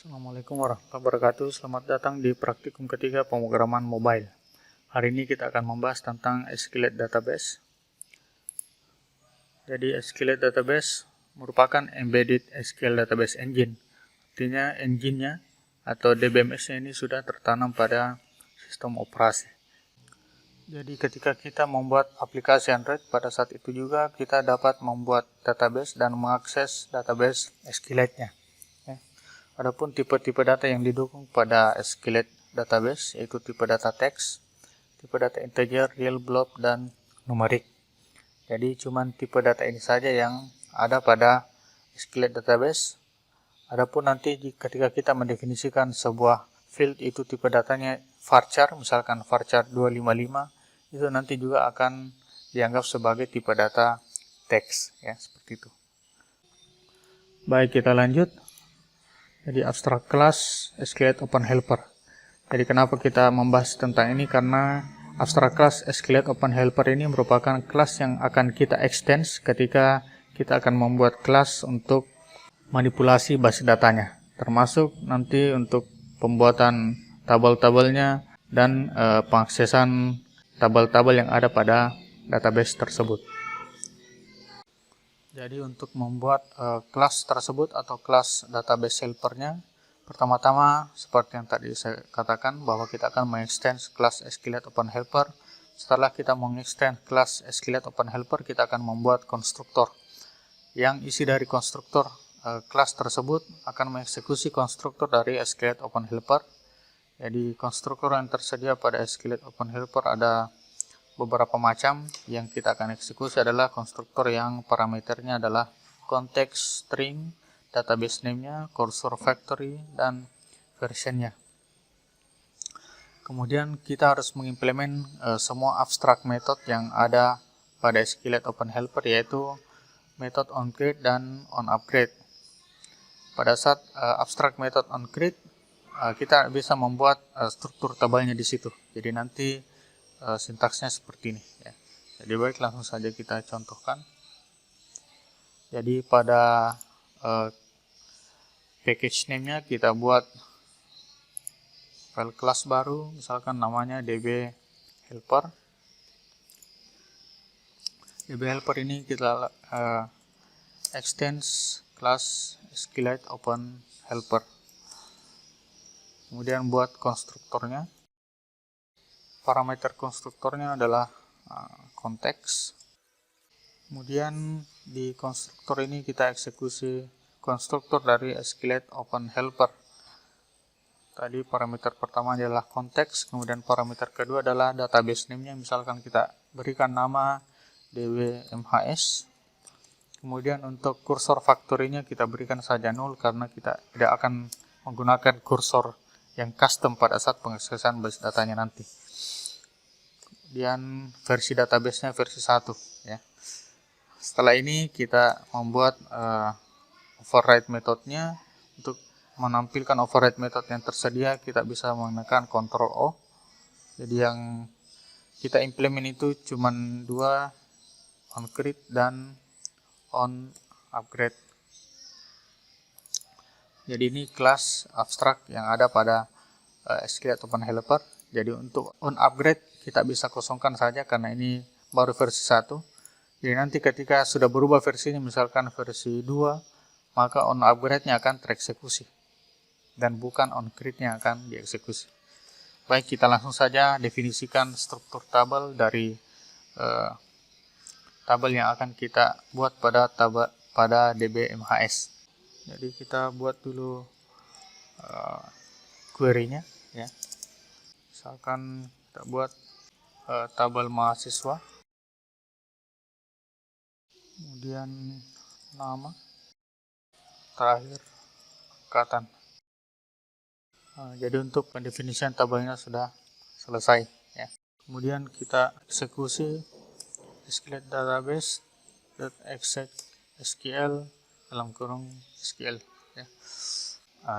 Assalamualaikum warahmatullahi wabarakatuh. Selamat datang di praktikum ketiga pemrograman mobile. Hari ini kita akan membahas tentang SQLite Database. Jadi SQLite Database merupakan embedded SQL Database Engine. Artinya engine-nya atau DBMS-nya ini sudah tertanam pada sistem operasi. Jadi ketika kita membuat aplikasi Android, pada saat itu juga kita dapat membuat database dan mengakses database SQLite-nya. Adapun tipe-tipe data yang didukung pada SQLite Database yaitu tipe data teks, tipe data integer, real, blob, dan numerik. Jadi cuman tipe data ini saja yang ada pada SQLite Database. Adapun nanti ketika kita mendefinisikan sebuah field itu tipe datanya varchar, misalkan varchar 255, itu nanti juga akan dianggap sebagai tipe data teks, ya seperti itu. Baik, kita lanjut. Jadi abstract class SQLite Open Helper. Jadi kenapa kita membahas tentang ini? Karena abstract class SQLite Open Helper ini merupakan kelas yang akan kita extend ketika kita akan membuat kelas untuk manipulasi basis datanya, termasuk nanti untuk pembuatan tabel-tabelnya dan pengaksesan tabel-tabel yang ada pada database tersebut. Jadi untuk membuat kelas tersebut atau kelas database helpernya, pertama-tama seperti yang tadi saya katakan bahwa kita akan mengextend kelas SQLite Open Helper. Setelah kita mengextend kelas SQLite Open Helper, kita akan membuat konstruktor. Yang isi dari konstruktor kelas tersebut akan mengeksekusi konstruktor dari SQLite Open Helper. Jadi konstruktor yang tersedia pada SQLite Open Helper ada beberapa macam. Yang kita akan eksekusi adalah konstruktor yang parameternya adalah context, string, database name-nya, cursor factory, dan version-nya. Kemudian kita harus mengimplement semua abstract method yang ada pada SQLite Open Helper, yaitu method onCreate dan onUpgrade. Pada saat abstract method onCreate, kita bisa membuat struktur tabelnya di situ. Jadi nanti sintaksnya seperti ini, ya. Jadi baik, langsung saja kita contohkan. Jadi pada package name-nya kita buat file kelas baru, misalkan namanya db helper. db helper ini kita extend kelas SQLite Open Helper. Kemudian buat konstruktornya. Parameter konstruktornya adalah konteks. Kemudian di konstruktor ini kita eksekusi konstruktor dari SQLite Open Helper. Tadi parameter pertama adalah konteks, kemudian parameter kedua adalah database name-nya. Misalkan kita berikan nama dbmhs. Kemudian untuk kursor factory-nya kita berikan saja null karena kita tidak akan menggunakan kursor yang custom pada saat pengaksesan basis datanya nanti. Kemudian versi database-nya versi 1, ya. Setelah ini kita membuat override metodenya. Untuk menampilkan override method yang tersedia, kita bisa menggunakan Ctrl O. Jadi yang kita implement itu cuma dua, onCreate dan onUpgrade. Jadi ini kelas abstrak yang ada pada SQLite Open Helper. Jadi untuk onUpgrade kita bisa kosongkan saja karena ini baru versi 1. Jadi nanti ketika sudah berubah versinya, misalkan versi 2, maka onUpgrade-nya akan tereksekusi dan bukan onCreate-nya akan dieksekusi. Baik, kita langsung saja definisikan struktur tabel dari tabel yang akan kita buat pada dbmhs. Jadi kita buat dulu query-nya, ya. Misalkan kita buat tabel mahasiswa, kemudian nama, terakhir angkatan. Jadi untuk pendefinisian tabelnya sudah selesai, ya. Kemudian kita eksekusi SQLite database .exec SQL (SQL), ya.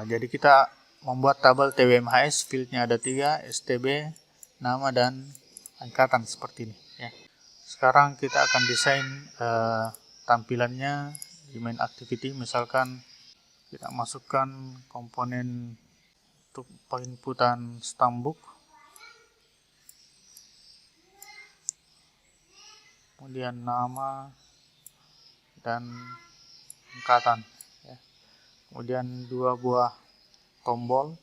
Jadi kita membuat tabel TBMHS, fieldnya ada 3, STB, nama, dan angkatan seperti ini, ya. Sekarang kita akan desain tampilannya di main activity. Misalkan Kita masukkan komponen untuk penginputan stambuk, kemudian nama dan angkatan, ya. Kemudian 2 buah tombol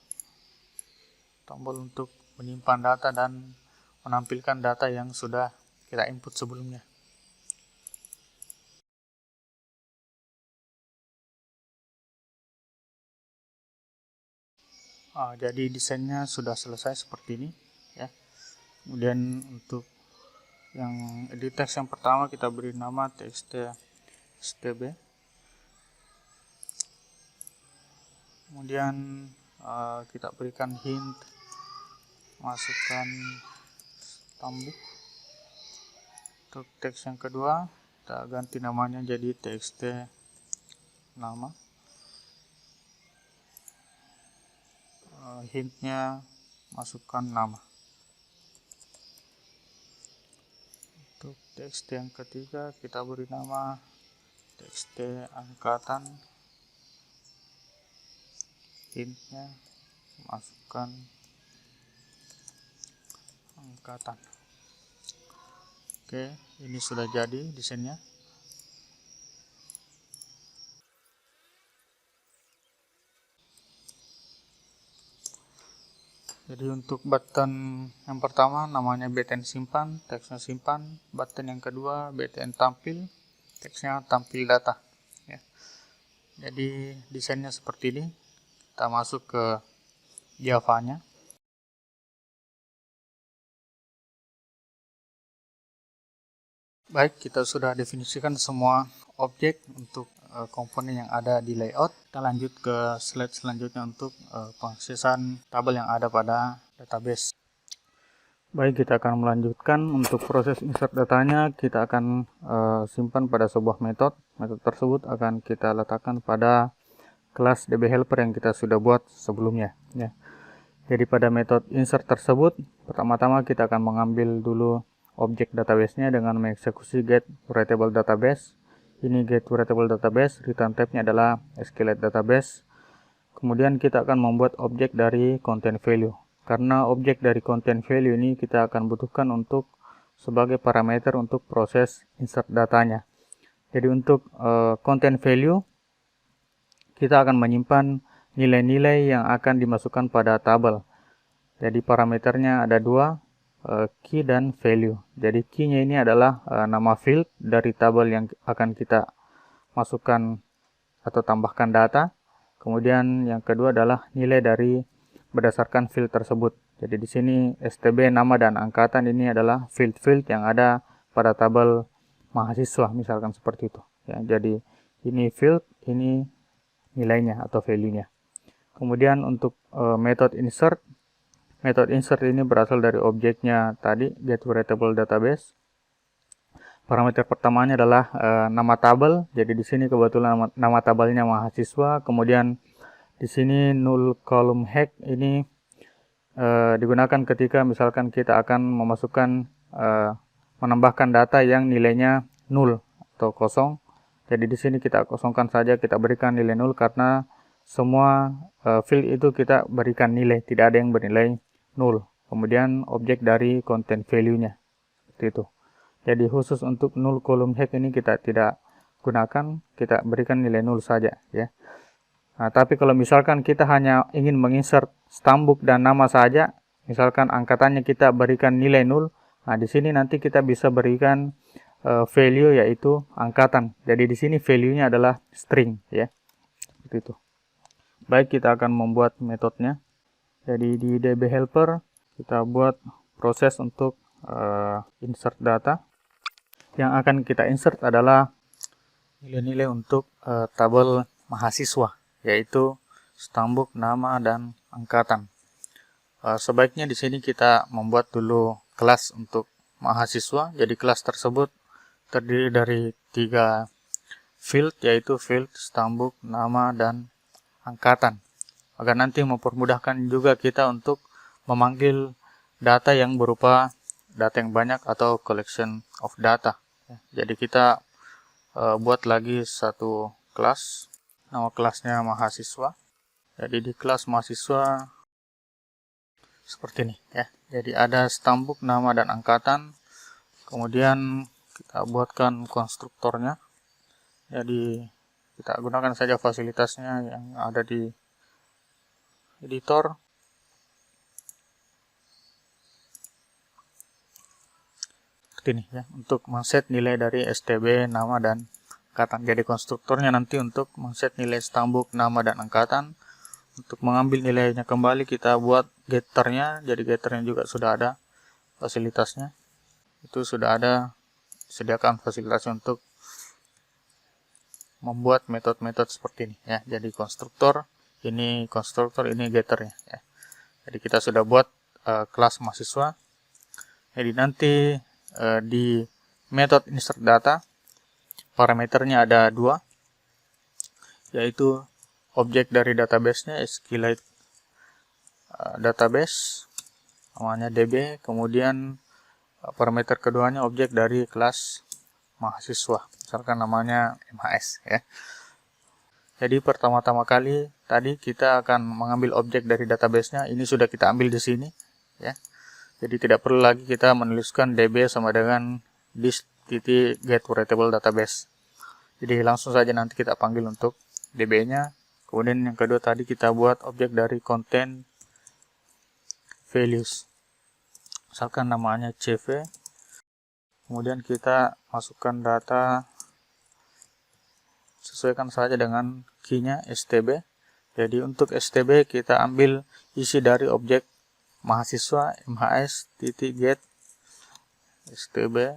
untuk menyimpan data dan menampilkan data yang sudah kita input sebelumnya. Jadi desainnya sudah selesai seperti ini, ya. Kemudian untuk yang edit text yang pertama kita beri nama txt stb. Kemudian kita berikan hint, masukkan stambuk. Untuk teks yang kedua kita ganti namanya jadi txt nama. Hintnya masukkan nama. Untuk teks yang ketiga kita beri nama txt angkatan. Hintnya masukkan angkatan. Oke, ini sudah jadi desainnya. Jadi untuk button yang pertama namanya btn simpan, teksnya simpan. Button yang kedua btn tampil, teksnya tampil data, ya. Jadi desainnya seperti ini. Kita masuk ke Java-nya. Baik, kita sudah definisikan semua objek untuk komponen yang ada di layout. Kita lanjut ke slide selanjutnya untuk pengaksesan tabel yang ada pada database. Baik, kita akan melanjutkan untuk proses insert datanya. Kita akan simpan pada sebuah metode. Metode tersebut akan kita letakkan pada kelas dbHelper yang kita sudah buat sebelumnya, ya. Jadi pada metode insert tersebut, pertama-tama kita akan mengambil dulu objek database-nya dengan mengeksekusi getWriteableDatabase. Ini getWriteableDatabase, return type-nya adalah SQLite database. Kemudian kita akan membuat objek dari content value. Karena objek dari content value ini kita akan butuhkan untuk sebagai parameter untuk proses insert datanya. Jadi untuk content value kita akan menyimpan nilai-nilai yang akan dimasukkan pada tabel. Jadi parameternya ada 2, key dan value. Jadi key-nya ini adalah nama field dari tabel yang akan kita masukkan atau tambahkan data. Kemudian yang kedua adalah nilai dari berdasarkan field tersebut. Jadi di sini stb nama dan angkatan ini adalah field-field yang ada pada tabel mahasiswa, misalkan seperti itu, ya. Jadi ini field, ini nilainya atau value-nya. Kemudian untuk metode insert ini berasal dari objeknya tadi, getWriteableDatabase. Parameter pertamanya adalah nama tabel. Jadi di sini kebetulan nama tabelnya mahasiswa. Kemudian di sini null column hack ini digunakan ketika misalkan kita akan memasukkan menambahkan data yang nilainya 0 atau kosong. Jadi di sini kita kosongkan saja, kita berikan nilai 0 karena semua field itu kita berikan nilai, tidak ada yang bernilai 0. Kemudian objek dari content value-nya seperti itu. Jadi khusus untuk null column hack ini kita tidak gunakan, kita berikan nilai 0 saja, ya. Nah, tapi kalau misalkan kita hanya ingin menginsert stambuk dan nama saja, misalkan angkatannya kita berikan nilai 0, nah di sini nanti kita bisa berikan value yaitu angkatan. Jadi di sini value-nya adalah string, ya. Seperti itu. Baik, kita akan membuat metodenya. Jadi di dbHelper kita buat proses untuk insert data. Yang akan kita insert adalah nilai-nilai untuk tabel mahasiswa, yaitu stambuk, nama, dan angkatan. Sebaiknya di sini kita membuat dulu kelas untuk mahasiswa. Jadi kelas tersebut terdiri dari 3 field, yaitu field, stambuk, nama, dan angkatan. Agar nanti mempermudahkan juga kita untuk memanggil data yang berupa data yang banyak atau collection of data. Jadi kita buat lagi satu kelas nama kelasnya mahasiswa. Jadi di kelas mahasiswa seperti ini ya. Jadi ada stambuk, nama dan angkatan. Kemudian kita buatkan konstruktornya. Jadi kita gunakan saja fasilitasnya yang ada di editor. Seperti ini ya, untuk men-set nilai dari STB, nama dan angkatan. Jadi konstruktornya nanti untuk men-set nilai stambuk, nama dan angkatan. Untuk mengambil nilainya kembali kita buat getternya. Jadi getternya juga sudah ada fasilitasnya. Itu sudah ada sediakan fasilitasnya untuk membuat metode-metode seperti ini ya. Jadi konstruktor, ini getternya ya. Jadi kita sudah buat kelas mahasiswa. Jadi nanti di method insert data parameternya ada 2, yaitu objek dari database-nya SQLite database namanya DB, kemudian parameter keduanya objek dari kelas mahasiswa, misalkan namanya MHS ya. Jadi pertama-tama kali tadi kita akan mengambil objek dari database-nya, ini sudah kita ambil di sini ya. Jadi tidak perlu lagi kita menuliskan DB sama dengan this.getVariableDatabase. Jadi langsung saja nanti kita panggil untuk DB-nya. Kemudian yang kedua tadi kita buat objek dari content values. Misalkan namanya CV. Kemudian kita masukkan data, sesuaikan saja dengan key-nya STB. Jadi untuk STB kita ambil isi dari objek mahasiswa MHS.get STB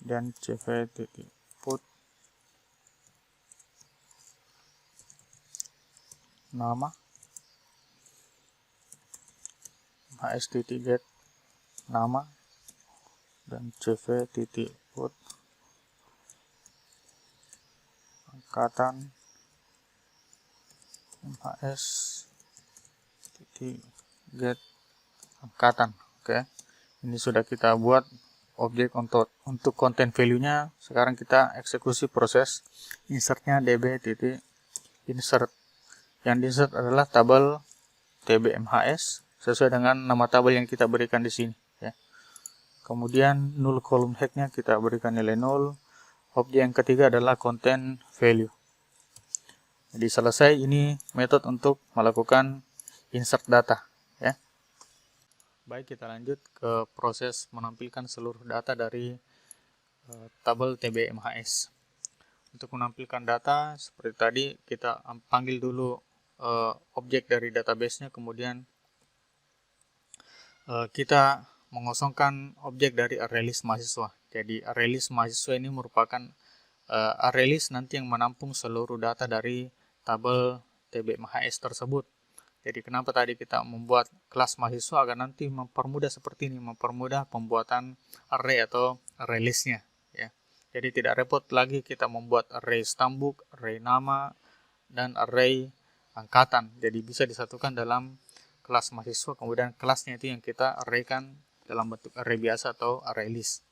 dan CV.put nama MHS.get nama dan CV.put angkatan MHS.get angkatan. Oke. Ini sudah kita buat objek untuk content value-nya. Sekarang kita eksekusi proses insertnya db.insert. Yang di-insert adalah tabel tbmhs sesuai dengan nama tabel yang kita berikan di sini ya. Kemudian null column head-nya kita berikan nilai 0. Objek yang ketiga adalah content value. Jadi selesai ini metode untuk melakukan insert data ya. Baik, kita lanjut ke proses menampilkan seluruh data dari tabel tbmhs. Untuk menampilkan data seperti tadi kita panggil dulu objek dari database-nya, kemudian kita mengosongkan objek dari ArrayList mahasiswa. Jadi ArrayList mahasiswa ini merupakan ArrayList nanti yang menampung seluruh data dari tabel tbmhs tersebut. Jadi kenapa tadi kita membuat kelas mahasiswa agar nanti mempermudah seperti ini, mempermudah pembuatan array atau array list-nya ya. Jadi tidak repot lagi kita membuat array stambuk, array nama dan array angkatan. Jadi bisa disatukan dalam kelas mahasiswa, kemudian kelasnya itu yang kita arraykan dalam bentuk array biasa atau array list.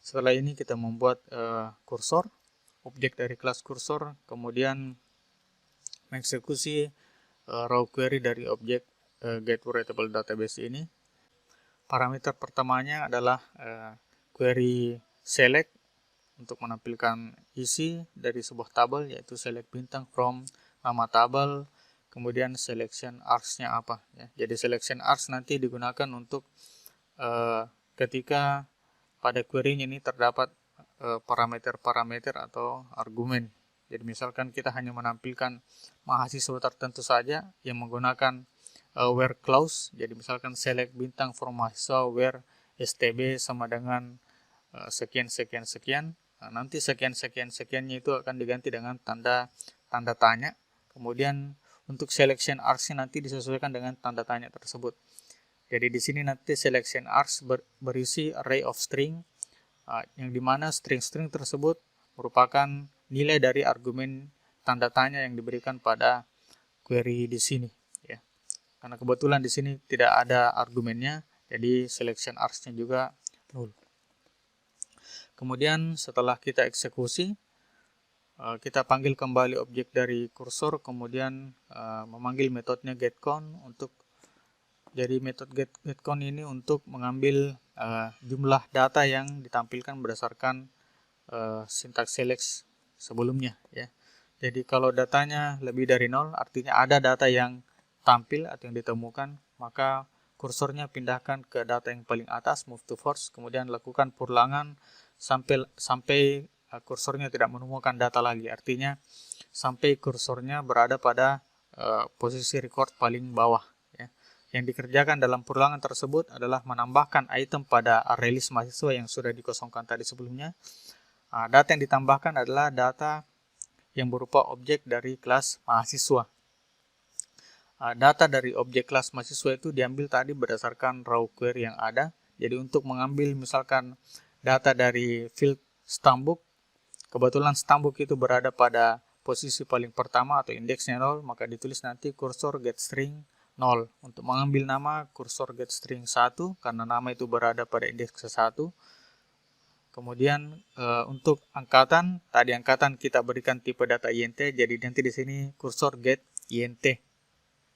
Setelah ini kita membuat kursor, objek dari kelas kursor, kemudian mengeksekusi raw query dari objek getVariableDatabase ini. Parameter pertamanya adalah query select untuk menampilkan isi dari sebuah tabel, yaitu select bintang from nama tabel, kemudian selection args-nya apa ya. Jadi selection args nanti digunakan untuk ketika pada query-nya ini terdapat parameter-parameter atau argumen. Jadi misalkan kita hanya menampilkan mahasiswa tertentu saja yang menggunakan where clause. Jadi misalkan select bintang from mahasiswa where STB sama dengan sekian sekian sekian. Nah, nanti sekian sekian sekiannya itu akan diganti dengan tanda tanya. Kemudian untuk selection args nanti disesuaikan dengan tanda tanya tersebut. Jadi di sini nanti selection args berisi array of string, yang dimana string-string tersebut merupakan nilai dari argumen tanda tanya yang diberikan pada query di sini ya. Karena kebetulan di sini tidak ada argumennya, jadi selection args-nya juga null. Kemudian setelah kita eksekusi, kita panggil kembali objek dari kursor, kemudian memanggil metodenya getCount untuk jadi metode getCount ini untuk mengambil jumlah data yang ditampilkan berdasarkan syntax select sebelumnya ya. Jadi kalau datanya lebih dari 0 artinya ada data yang tampil atau yang ditemukan, maka kursornya pindahkan ke data yang paling atas, move to first, kemudian lakukan purulangan sampai kursornya tidak menemukan data lagi. Artinya sampai kursornya berada pada posisi record paling bawah ya. Yang dikerjakan dalam purulangan tersebut adalah menambahkan item pada array list mahasiswa yang sudah dikosongkan tadi sebelumnya. Data yang ditambahkan adalah data yang berupa objek dari kelas mahasiswa. Data dari objek kelas mahasiswa itu diambil tadi berdasarkan raw query yang ada. Jadi untuk mengambil misalkan data dari field Stambuk, kebetulan Stambuk itu berada pada posisi paling pertama atau indeksnya 0, maka ditulis nanti kursor getString 0. Untuk mengambil nama, kursor getString 1 karena nama itu berada pada indeks ke-1. Kemudian untuk angkatan, tadi angkatan kita berikan tipe data int, jadi nanti di sini kursor get int.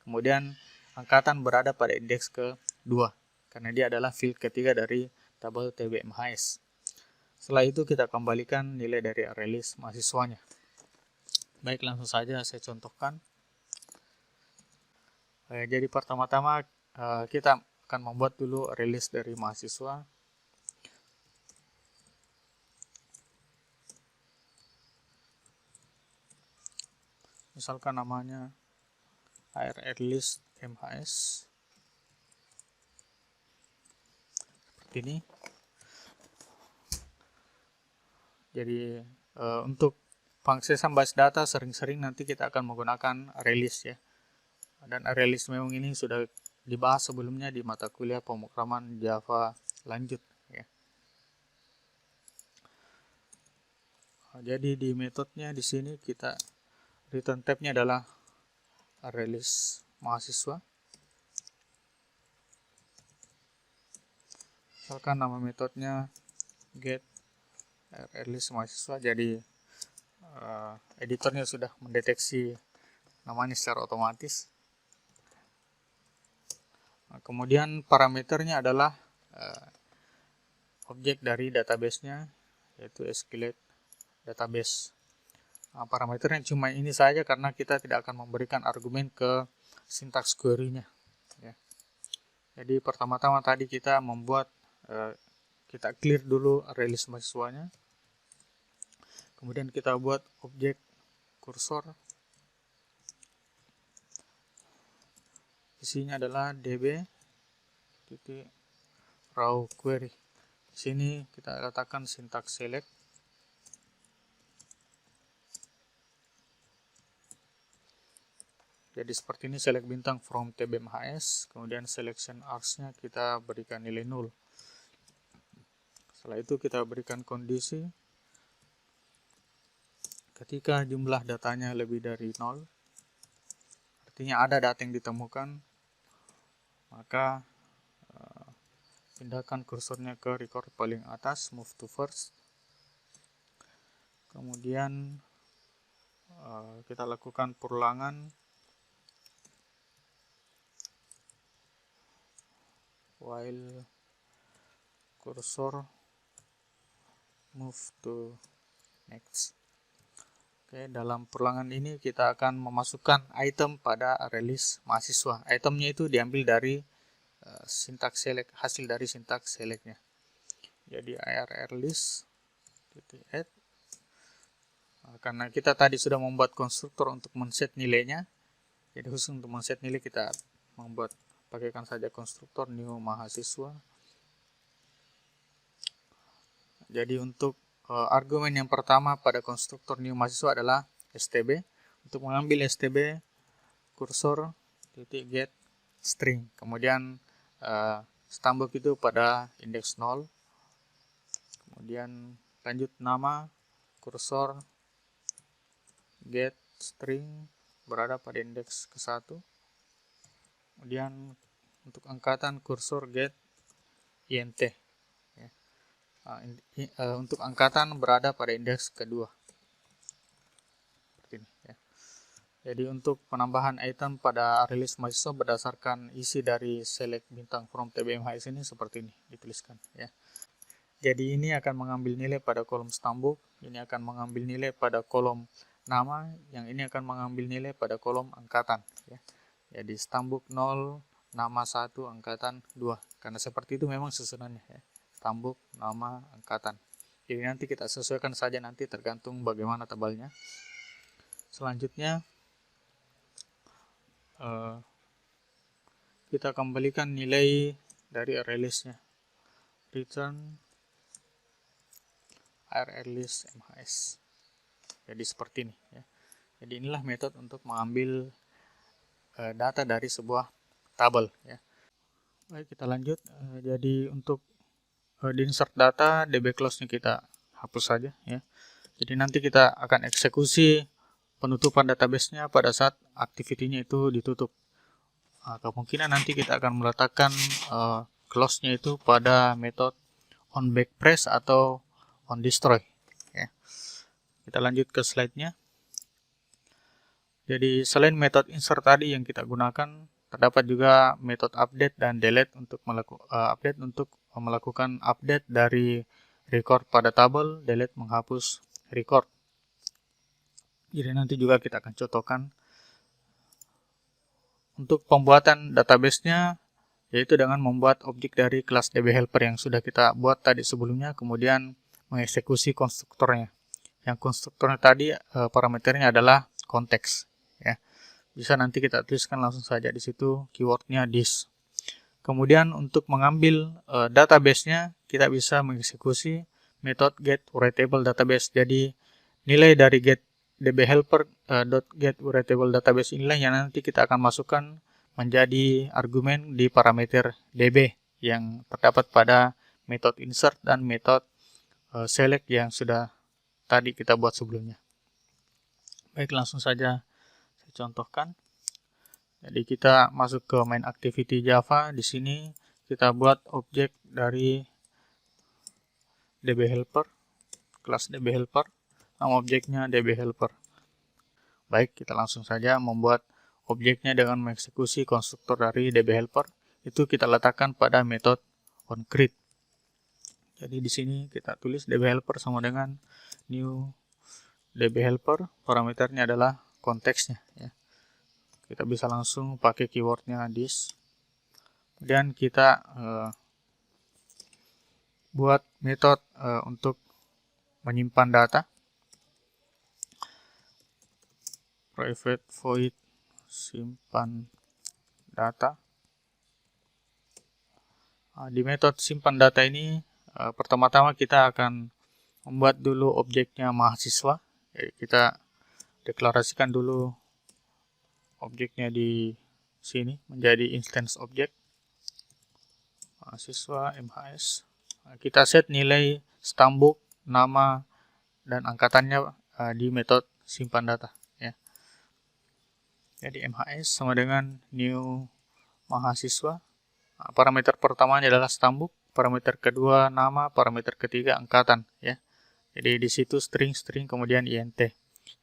Kemudian angkatan berada pada indeks ke-2 karena dia adalah field ketiga dari tabel TBMHS. Setelah itu kita kembalikan nilai dari array list mahasiswanya. Baik, langsung saja saya contohkan. Jadi pertama-tama kita akan membuat dulu array list dari mahasiswa. Misalkan namanya arraylist MHS seperti ini. Jadi untuk pengaksesan base data sering-sering nanti kita akan menggunakan arraylist ya. Dan arraylist memang ini sudah dibahas sebelumnya di mata kuliah pemrograman Java lanjut ya. Jadi di metodenya di sini kita return type-nya adalah arraylist mahasiswa. Misalkan nama metodenya get arraylist mahasiswa. Jadi editornya sudah mendeteksi namanya secara otomatis. Kemudian parameternya adalah objek dari database-nya, yaitu SQLite database. Parameternya cuma ini saja karena kita tidak akan memberikan argumen ke syntax query-nya ya. Jadi pertama-tama tadi kita membuat kita clear dulu array list mahasiswanya. Kemudian kita buat objek kursor. Isinya adalah db raw query. Di sini kita letakkan syntax select. Jadi seperti ini, select bintang from TBMHS, kemudian selection args-nya kita berikan nilai 0. Setelah itu kita berikan kondisi ketika jumlah datanya lebih dari 0, artinya ada data yang ditemukan, maka pindahkan kursornya ke record paling atas, move to first. Kemudian kita lakukan purulangan while kursor move to next. Oke, dalam purulangan ini kita akan memasukkan item pada array list mahasiswa. Itemnya itu diambil dari syntax select, hasil dari syntax selectnya. Jadi arraylist add. Karena kita tadi sudah membuat konstruktor untuk men-set nilainya, jadi khusus untuk men-set nilai kita pakaikan saja konstruktor new mahasiswa. Jadi untuk argumen yang pertama pada konstruktor new mahasiswa adalah stb. Untuk mengambil stb, kursor get string, kemudian Stambuk itu pada indeks 0, kemudian lanjut nama, kursor get string berada pada indeks ke-1, kemudian untuk angkatan kursor get int ya. Untuk angkatan berada pada indeks kedua. Jadi untuk penambahan item pada rilis mahasiswa berdasarkan isi dari select bintang from TBMHS ini seperti ini dituliskan ya. Jadi ini akan mengambil nilai pada kolom stambuk, ini akan mengambil nilai pada kolom nama, yang ini akan mengambil nilai pada kolom angkatan ya. Jadi stambuk 0, nama 1, angkatan 2. Karena seperti itu memang susunannya ya. Stambuk, nama, angkatan. Jadi nanti kita sesuaikan saja nanti tergantung bagaimana tebalnya. Selanjutnya kita kembalikan nilai dari release-nya. Return release MHS. Jadi seperti ini ya. Jadi inilah metode untuk mengambil data dari sebuah tabel ya. Baik, kita lanjut. Jadi untuk di insert data, DB close-nya kita hapus saja ya. Jadi nanti kita akan eksekusi penutupan database-nya pada saat activity-nya itu ditutup. Kemungkinan nanti kita akan meletakkan close-nya itu pada metode on backpress atau on destroy ya. Kita lanjut ke slide-nya. Jadi selain metode insert tadi yang kita gunakan, terdapat juga metode update dan delete untuk melakukan update dari record pada tabel, delete menghapus record. Jadi nanti juga kita akan contohkan untuk pembuatan database-nya, yaitu dengan membuat objek dari kelas DB helper yang sudah kita buat tadi sebelumnya, kemudian mengeksekusi konstruktornya. Yang konstruktornya tadi parameternya adalah konteks ya. Bisa nanti kita tuliskan langsung saja di situ keywordnya this. Kemudian untuk mengambil database-nya, kita bisa mengeksekusi metode get writable database. Jadi nilai dari get dbhelper.getWriteableDatabase inilah yang nanti kita akan masukkan menjadi argumen di parameter db yang terdapat pada metode insert dan metode select yang sudah tadi kita buat sebelumnya. Baik, langsung saja saya contohkan. Jadi kita masuk ke main activity Java. Di sini kita buat objek dari dbhelper, kelas dbhelper. Nama objeknya dbhelper. Baik, kita langsung saja membuat objeknya dengan mengeksekusi konstruktor dari dbhelper. Itu kita letakkan pada metode onCreate. Jadi di sini kita tulis dbhelper sama dengan new dbhelper. Parameternya adalah konteksnya ya. Kita bisa langsung pakai keywordnya this. Kemudian kita buat metode untuk menyimpan data. Private void simpan data. Di metode simpan data ini pertama-tama kita akan membuat dulu objeknya mahasiswa. Jadi kita deklarasikan dulu objeknya di sini menjadi instance object mahasiswa MHS. Kita set nilai stambuk, nama, dan angkatannya di metode simpan data ya. Jadi MHS sama dengan new mahasiswa. Parameter pertamanya adalah stambuk, parameter kedua nama, parameter ketiga angkatan ya. Jadi di situ string kemudian int.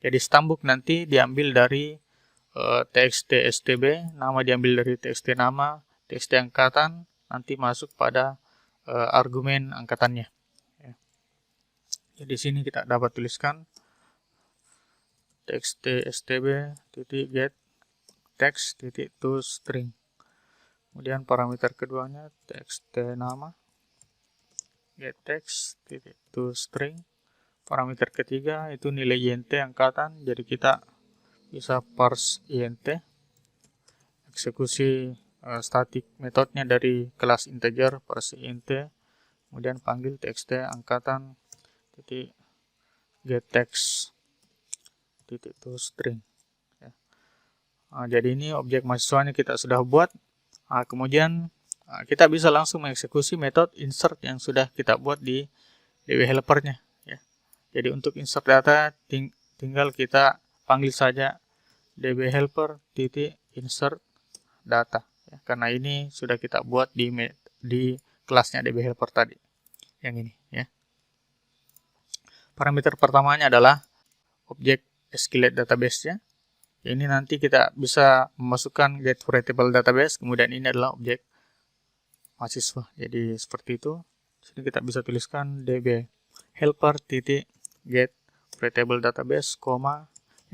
Jadi stambuk nanti diambil dari txt stb, nama diambil dari txt nama, txt angkatan nanti masuk pada argumen angkatannya. Ya. Jadi di sini kita dapat tuliskan txt stb .get text .toString. Kemudian parameter keduanya txt nama get text .toString. Parameter ketiga itu nilai int angkatan. Jadi kita bisa parse int, eksekusi static metodenya dari kelas integer parse int, kemudian panggil txt angkatan get text .toString. Jadi ini objek mahasiswanya kita sudah buat. Kemudian kita bisa langsung mengeksekusi metode insert yang sudah kita buat di dbhelper-nya ya. Jadi untuk insert data tinggal kita panggil saja dbhelper.insert data ya, karena ini sudah kita buat di kelasnya dbhelper tadi yang ini ya. Parameter pertamanya adalah objek SQLite database-nya. Ini nanti kita bisa memasukkan get variable database, kemudian ini adalah objek mahasiswa. Jadi seperti itu. Sini kita bisa tuliskan db helper titik get variable database,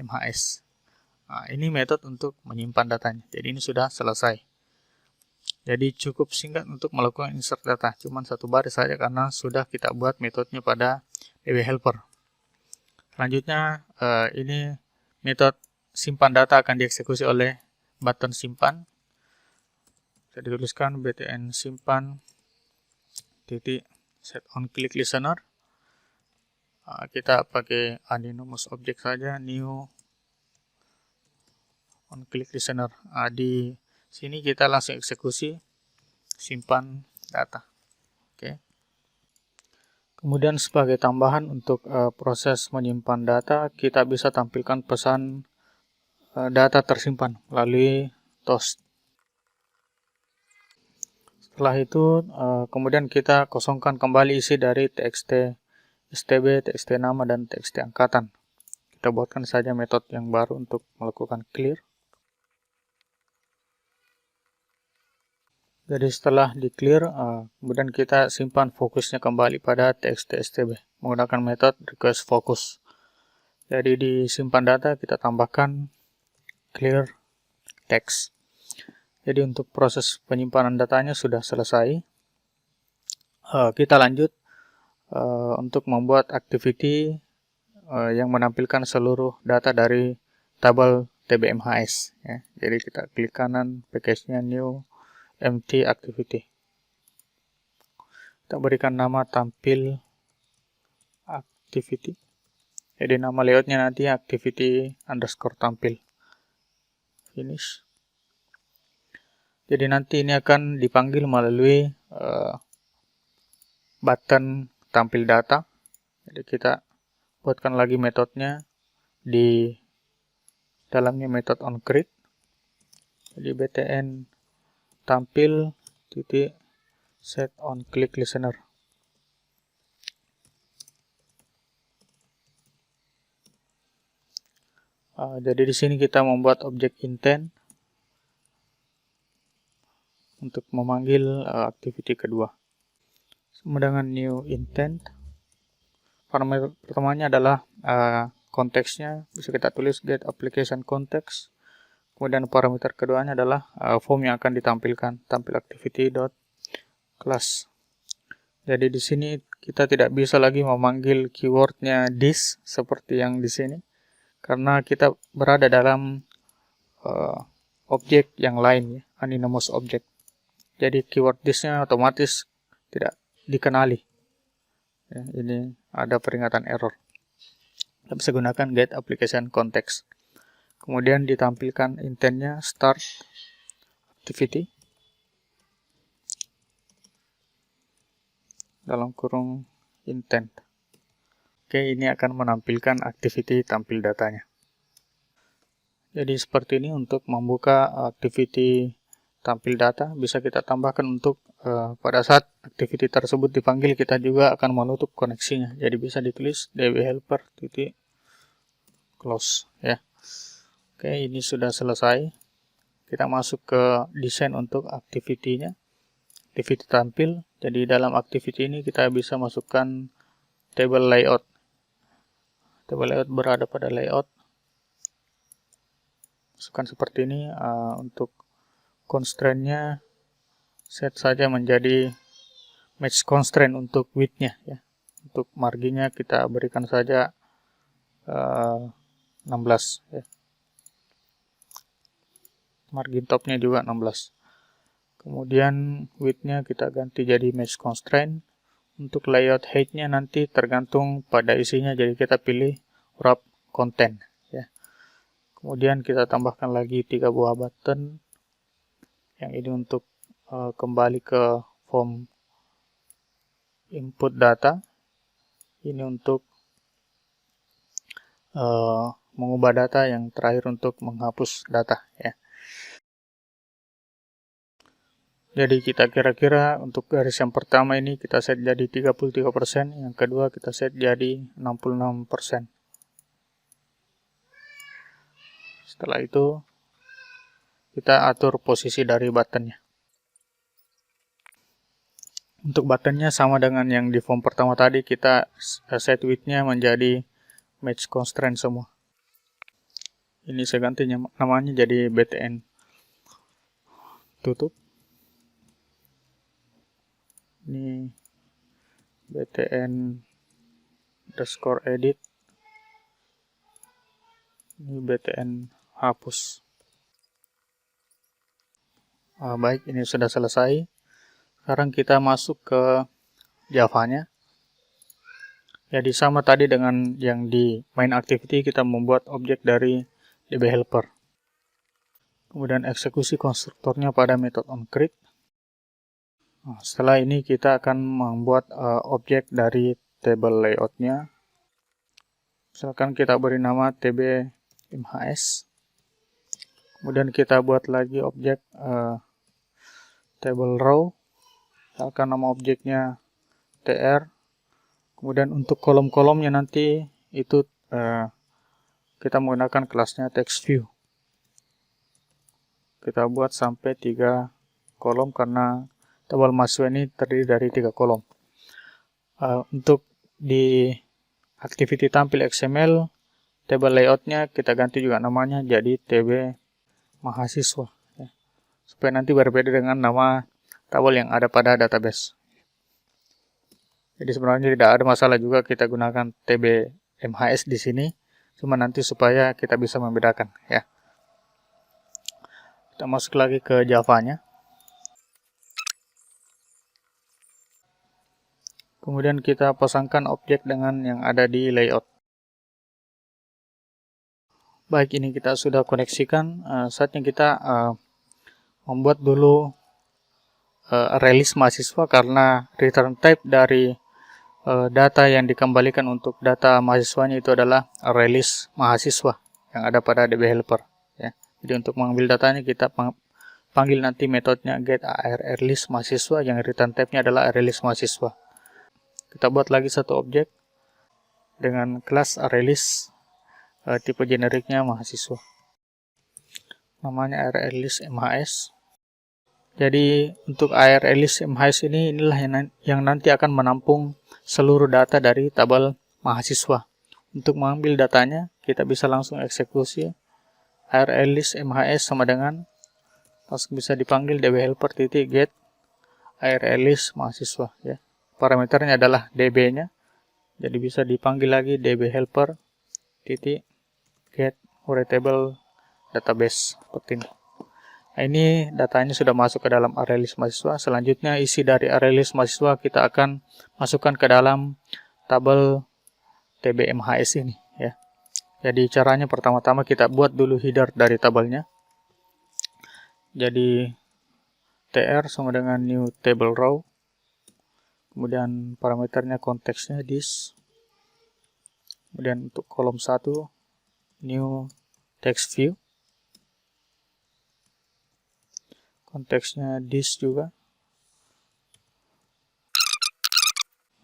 mhs. Nah, ini metode untuk menyimpan datanya. Jadi ini sudah selesai. Jadi cukup singkat untuk melakukan insert data, cuma satu baris saja karena sudah kita buat metodenya pada db helper. Selanjutnya ini metode simpan data akan dieksekusi oleh button simpan. Bisa dituliskan btn simpan titik set on click listener. Kita pakai anonymous object saja, new on click listener. Di sini kita langsung eksekusi simpan data. Oke. Kemudian sebagai tambahan untuk proses menyimpan data, kita bisa tampilkan pesan data tersimpan melalui toast. Setelah itu, kemudian kita kosongkan kembali isi dari txt stb, txt nama, dan txt angkatan. Kita buatkan saja metode yang baru untuk melakukan clear. Jadi setelah di clear, kemudian kita simpan fokusnya kembali pada txt stb menggunakan metode request focus. Jadi di simpan data kita tambahkan clear text. Jadi untuk proses penyimpanan datanya sudah selesai. Kita lanjut untuk membuat activity yang menampilkan seluruh data dari tabel tbmhs. Ya. Jadi kita klik kanan package-nya new empty activity. Kita berikan nama tampil activity. Jadi nama layoutnya nanti activity underscore tampil. Finish. Jadi nanti ini akan dipanggil melalui button tampil data. Jadi kita buatkan lagi metodenya di dalamnya metode onCreate. Jadi btn tampil titik set on click listener. Jadi di sini kita membuat objek intent untuk memanggil activity kedua. Sama dengan new intent, parameter pertamanya adalah konteksnya, bisa kita tulis get application context. Kemudian parameter keduanya adalah form yang akan ditampilkan, tampil activity.class. Jadi di sini kita tidak bisa lagi memanggil keywordnya this seperti yang di sini, karena kita berada dalam objek yang lain, ya, anonymous object. Jadi keyword this-nya otomatis tidak dikenali. Ya, ini ada peringatan error. Kita bisa gunakan get application context. Kemudian ditampilkan intentnya start activity dalam kurung intent. Oke, ini akan menampilkan activity tampil datanya. Jadi seperti ini untuk membuka activity tampil data. Bisa kita tambahkan untuk pada saat activity tersebut dipanggil, kita juga akan menutup koneksinya. Jadi bisa ditulis db helper titik close, ya. Oke, ini sudah selesai. Kita masuk ke desain untuk activity-nya, activity tampil. Jadi dalam activity ini kita bisa masukkan table layout. Table layout berada pada layout. Masukkan seperti ini. Untuk constraint-nya set saja menjadi match constraint untuk width-nya, ya. Untuk marginnya kita berikan saja 16, ya. Margin topnya juga 16. Kemudian width-nya kita ganti jadi match constraint. Untuk layout height-nya nanti tergantung pada isinya, jadi kita pilih wrap content, ya. Kemudian kita tambahkan lagi 3 buah button. Yang ini untuk kembali ke form input data. Ini untuk mengubah data, yang terakhir untuk menghapus data, ya. Jadi kita kira-kira untuk garis yang pertama ini kita set jadi 33%, yang kedua kita set jadi 66%. Setelah itu kita atur posisi dari buttonnya. Untuk buttonnya sama dengan yang di form pertama tadi, kita set width-nya menjadi match constraint semua. Ini saya ganti namanya jadi btn tutup. Ini btn underscore edit. Ini btn hapus. Baik, ini sudah selesai. Sekarang kita masuk ke Java-nya. Jadi sama tadi dengan yang di main activity, kita membuat objek dari DB helper. Kemudian eksekusi konstruktornya pada metode onCreate. Setelah ini kita akan membuat objek dari table layout-nya. Misalkan kita beri nama tb_mhs. Kemudian kita buat lagi objek table row. Misalkan nama objeknya tr. Kemudian untuk kolom-kolomnya nanti itu kita menggunakan kelasnya TextView. Kita buat sampai 3 kolom karena tabel mahasiswa ini terdiri dari 3 kolom. Untuk di activity tampil XML, table layoutnya kita ganti juga namanya jadi tb mahasiswa, ya, supaya nanti berbeda dengan nama tabel yang ada pada database. Jadi sebenarnya tidak ada masalah juga kita gunakan tb_mhs di sini, cuma nanti supaya kita bisa membedakan, ya. Kita masuk lagi ke Java-nya. Kemudian kita pasangkan objek dengan yang ada di layout. Baik, ini kita sudah koneksikan. Saatnya kita membuat dulu array list mahasiswa, karena return type dari data yang dikembalikan untuk data mahasiswanya itu adalah array list mahasiswa yang ada pada DB helper, ya. Jadi untuk mengambil datanya kita panggil nanti metodenya get arraylist mahasiswa yang return type-nya adalah arraylist mahasiswa. Kita buat lagi satu objek dengan kelas arraylist, tipe generiknya mahasiswa. Namanya arraylist mhs. Jadi untuk arraylist mhs inilah yang nanti akan menampung seluruh data dari tabel mahasiswa. Untuk mengambil datanya, kita bisa langsung eksekusi arraylist mhs sama dengan langsung bisa dipanggil dbhelper.get arraylist mahasiswa, ya. Parameternya adalah db-nya. Jadi bisa dipanggil lagi dbhelper.get table database seperti ini. Nah, ini datanya sudah masuk ke dalam arraylist mahasiswa. Selanjutnya isi dari arraylist mahasiswa kita akan masukkan ke dalam tabel tb_mhs ini, ya. Jadi caranya pertama-tama kita buat dulu header dari tabelnya. Jadi tr sama dengan new table row. Kemudian parameternya konteksnya this. Kemudian untuk kolom 1 new text view. Konteksnya this juga.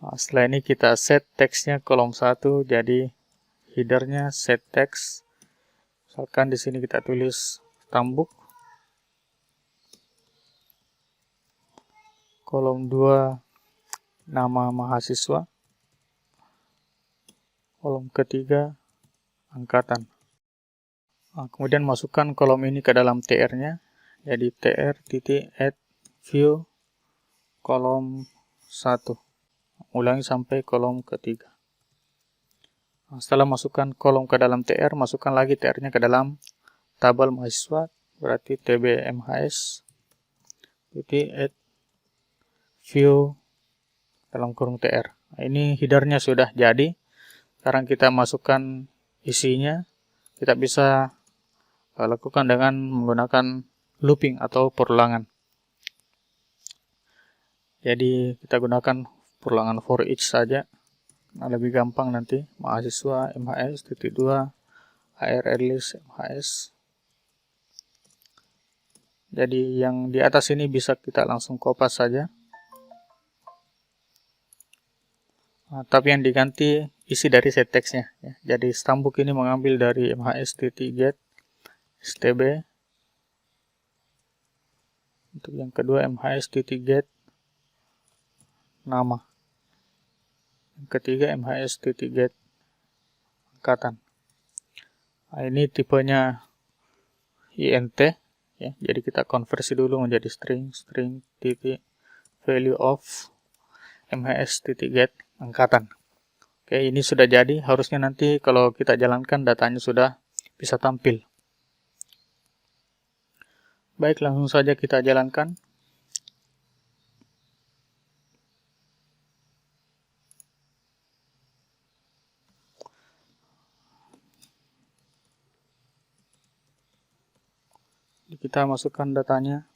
Nah, setelah ini kita set teksnya kolom 1 jadi headernya set text. Misalkan di sini kita tulis tambuk. Kolom 2 nama mahasiswa. Kolom ketiga angkatan. Nah, kemudian masukkan kolom ini ke dalam tr-nya. Jadi tr.add view kolom 1. Ulangi sampai kolom ketiga. Nah, setelah masukkan kolom ke dalam tr, masukkan lagi tr-nya ke dalam tabel mahasiswa. Berarti tb_mhs add view dalam kurung tr. Nah, ini headernya sudah jadi. Sekarang kita masukkan isinya. Kita bisa lakukan dengan menggunakan looping atau perulangan. Jadi kita gunakan perulangan for each saja. Nah, lebih gampang nanti. Mahasiswa mhs.2 arraylist mhs. Jadi yang di atas ini bisa kita langsung kopas saja. Nah, tapi yang diganti isi dari set text-nya, ya. Jadi stambuk ini mengambil dari mhs.get stb. Untuk yang kedua mhs.get nama. Yang ketiga mhs.get angkatan. Nah, ini tipenya int ya. Jadi kita konversi dulu menjadi string titik value of mhs.get angkatan. Oke, ini sudah jadi. Harusnya nanti kalau kita jalankan datanya sudah bisa tampil. Baik, langsung saja kita jalankan. Kita masukkan datanya.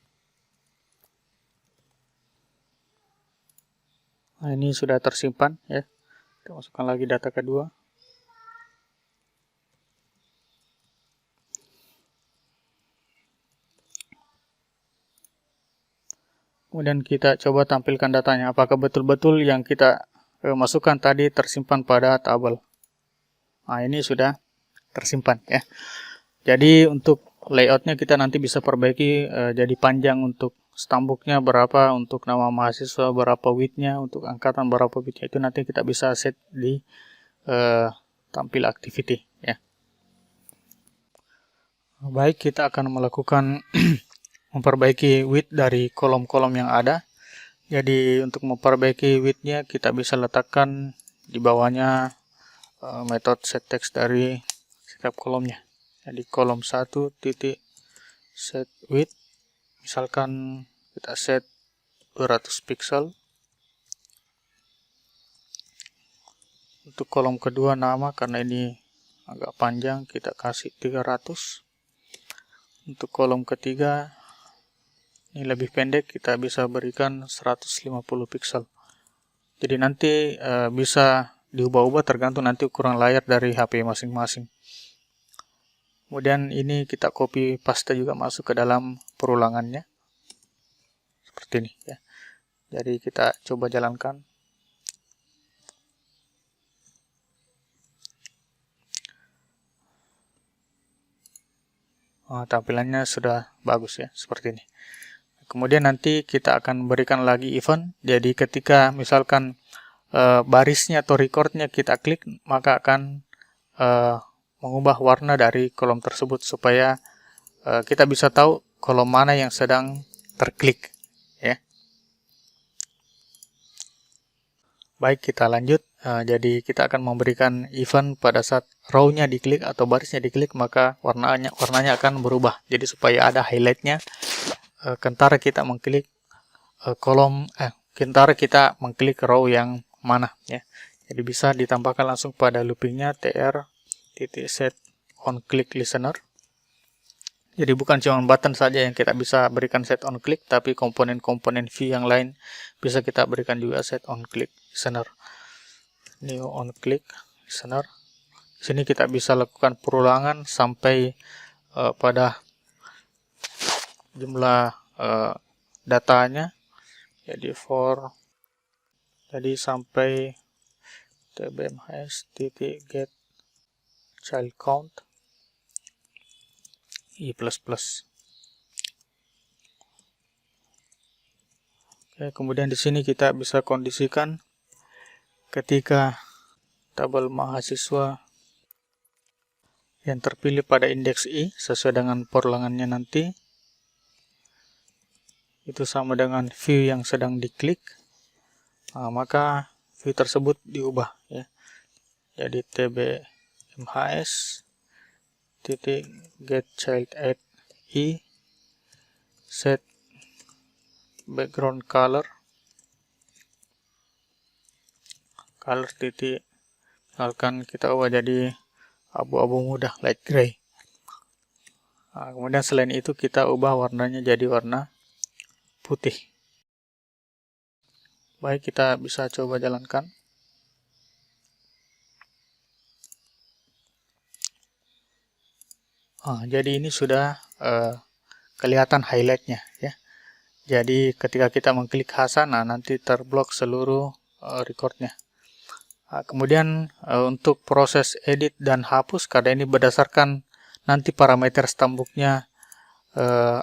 Nah, ini sudah tersimpan ya. Kita masukkan lagi data kedua. Kemudian kita coba tampilkan datanya. Apakah betul-betul yang kita masukkan tadi tersimpan pada tabel. Nah, ini sudah tersimpan ya. Jadi untuk layoutnya kita nanti bisa perbaiki jadi panjang, untuk stambuknya berapa, untuk nama mahasiswa berapa widthnya, untuk angkatan berapa widthnya, itu nanti kita bisa set di tampil activity ya. Baik, kita akan melakukan memperbaiki width dari kolom-kolom yang ada. Jadi untuk memperbaiki widthnya kita bisa letakkan di bawahnya metode set text dari setiap kolomnya. Jadi kolom 1 titik set width, misalkan kita set 200 pixel. Untuk kolom kedua nama, karena ini agak panjang, kita kasih 300. Untuk kolom ketiga ini lebih pendek, kita bisa berikan 150 pixel. Jadi nanti bisa diubah-ubah tergantung nanti ukuran layar dari HP masing-masing. Kemudian ini kita copy paste juga masuk ke dalam perulangannya. Seperti ini ya. Jadi kita coba jalankan. Tampilannya sudah bagus ya, seperti ini. Kemudian nanti kita akan berikan lagi event. Jadi ketika misalkan barisnya atau recordnya kita klik, maka akan mengubah warna dari kolom tersebut supaya kita bisa tahu kolom mana yang sedang terklik ya. Baik, kita lanjut. Jadi kita akan memberikan event pada saat row-nya diklik atau barisnya diklik, maka warnanya akan berubah. Jadi supaya ada highlight-nya kentara kita mengklik kentara kita mengklik row yang mana ya. Jadi bisa ditambahkan langsung pada loopingnya tr.set on click listener. Jadi bukan cuma button saja yang kita bisa berikan set on click, tapi komponen-komponen view yang lain bisa kita berikan juga set on click listener. New on click listener. Di sini kita bisa lakukan perulangan sampai pada jumlah datanya. Jadi sampai tbmhs.get child count i++. Oke, kemudian di sini kita bisa kondisikan ketika tabel mahasiswa yang terpilih pada indeks i sesuai dengan perulangannya nanti itu sama dengan view yang sedang diklik, maka view tersebut diubah ya. Jadi tbmhs.get child at i set background color titik, misalkan kita ubah jadi abu-abu muda, light gray. Kemudian selain itu kita ubah warnanya jadi warna putih. Baik, kita bisa coba jalankan. Jadi ini sudah kelihatan highlightnya ya. Jadi ketika kita mengklik Hasan, nanti terblok seluruh recordnya. Kemudian untuk proses edit dan hapus, karena ini berdasarkan nanti parameter stambuknya